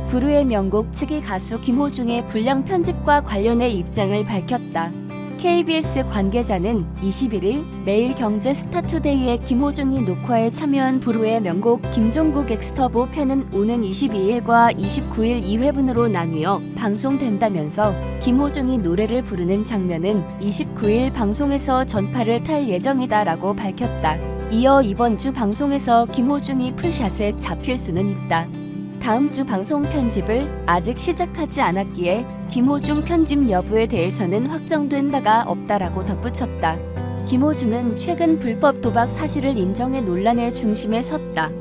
부르의 명곡 측이 가수 김호중의 불량 편집과 관련해 입장을 밝혔다. KBS 관계자는 21일 매일경제스타투데이에 김호중이 녹화에 참여한 부르의 명곡 김종국 엑스터보 편은 오는 22일과 29일 2회분으로 나뉘어 방송된다면서 김호중이 노래를 부르는 장면은 29일 방송에서 전파를 탈 예정이다라고 밝혔다. 이어 이번 주 방송에서 김호중이 풀샷에 잡힐 수는 있다. 다음 주 방송 편집을 아직 시작하지 않았기에 김호중 편집 여부에 대해서는 확정된 바가 없다라고 덧붙였다. 김호중은 최근 불법 도박 사실을 인정해 논란의 중심에 섰다.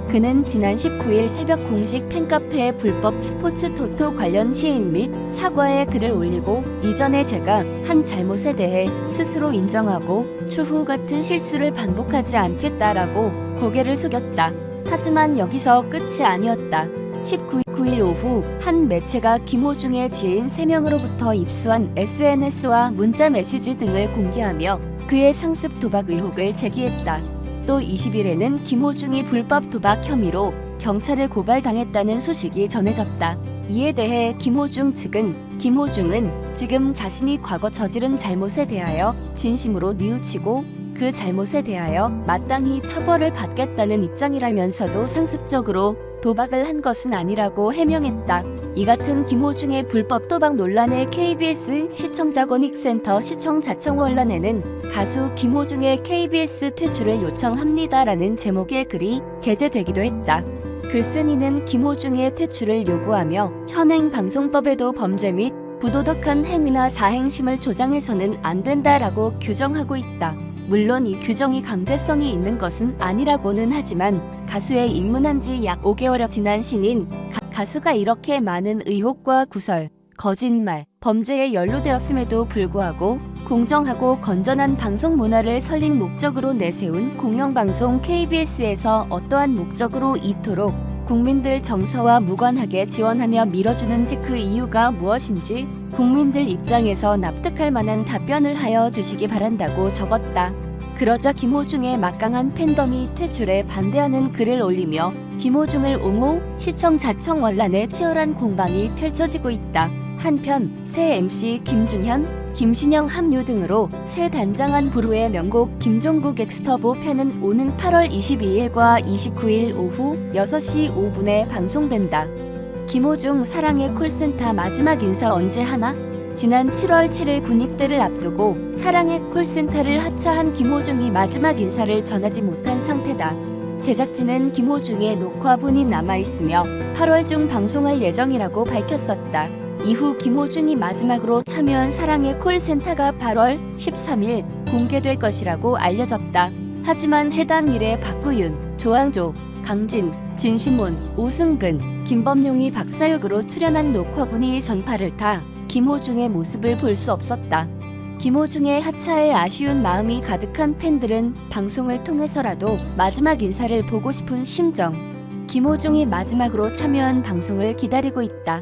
그는 지난 19일 새벽 공식 팬카페에 불법 스포츠 토토 관련 시인 및 사과의 글을 올리고 이전에 제가 한 잘못에 대해 스스로 인정하고 추후 같은 실수를 반복하지 않겠다라고 고개를 숙였다. 하지만 여기서 끝이 아니었다. 19일 오후 한 매체가 김호중의 지인 3명으로부터 입수한 SNS와 문자 메시지 등을 공개하며 그의 상습 도박 의혹을 제기했다. 또 20일에는 김호중이 불법 도박 혐의로 경찰에 고발당했다는 소식이 전해졌다. 이에 대해 김호중 측은 김호중은 지금 자신이 과거 저지른 잘못에 대하여 진심으로 뉘우치고 그 잘못에 대하여 마땅히 처벌을 받겠다는 입장이라면서도 상습적으로 도박을 한 것은 아니라고 해명했다. 이 같은 김호중의 불법 도박 논란에 KBS 시청자권익센터 시청자청 원란에는 가수 김호중의 KBS 퇴출을 요청합니다라는 제목의 글이 게재되기도 했다. 글쓴이는 김호중의 퇴출을 요구하며 현행 방송법에도 범죄 및 부도덕한 행위나 사행심을 조장해서는 안 된다라고 규정하고 있다. 물론 이 규정이 강제성이 있는 것은 아니라고는 하지만 가수에 입문한 지 약 5개월여 지난 신인 가수가 이렇게 많은 의혹과 구설, 거짓말, 범죄에 연루되었음에도 불구하고 공정하고 건전한 방송 문화를 설립 목적으로 내세운 공영방송 KBS에서 어떠한 목적으로 이토록 국민들 정서와 무관하게 지원하며 밀어주는지 그 이유가 무엇인지 국민들 입장에서 납득할 만한 답변을 하여 주시기 바란다고 적었다. 그러자 김호중의 막강한 팬덤이 퇴출에 반대하는 글을 올리며 김호중을 옹호, 시청자청 원란에 치열한 공방이 펼쳐지고 있다. 한편 새 MC 김준현, 김신영 합류 등으로 새 단장한 부르의 명곡 김종국 엑스터보 편은 오는 8월 22일과 29일 오후 6시 5분에 방송된다. 김호중 사랑의 콜센터 마지막 인사 언제 하나? 지난 7월 7일 군입대를 앞두고 사랑의 콜센터를 하차한 김호중이 마지막 인사를 전하지 못한 상태다. 제작진은 김호중의 녹화본이 남아있으며 8월 중 방송할 예정이라고 밝혔었다. 이후 김호중이 마지막으로 참여한 사랑의 콜센터가 8월 13일 공개될 것이라고 알려졌다. 하지만 해당 일에 박구윤, 조항조, 강진, 진시몬, 오승근, 김범용이 박사역으로 출연한 녹화본이 전파를 타 김호중의 모습을 볼 수 없었다. 김호중의 하차에 아쉬운 마음이 가득한 팬들은 방송을 통해서라도 마지막 인사를 보고 싶은 심정. 김호중이 마지막으로 참여한 방송을 기다리고 있다.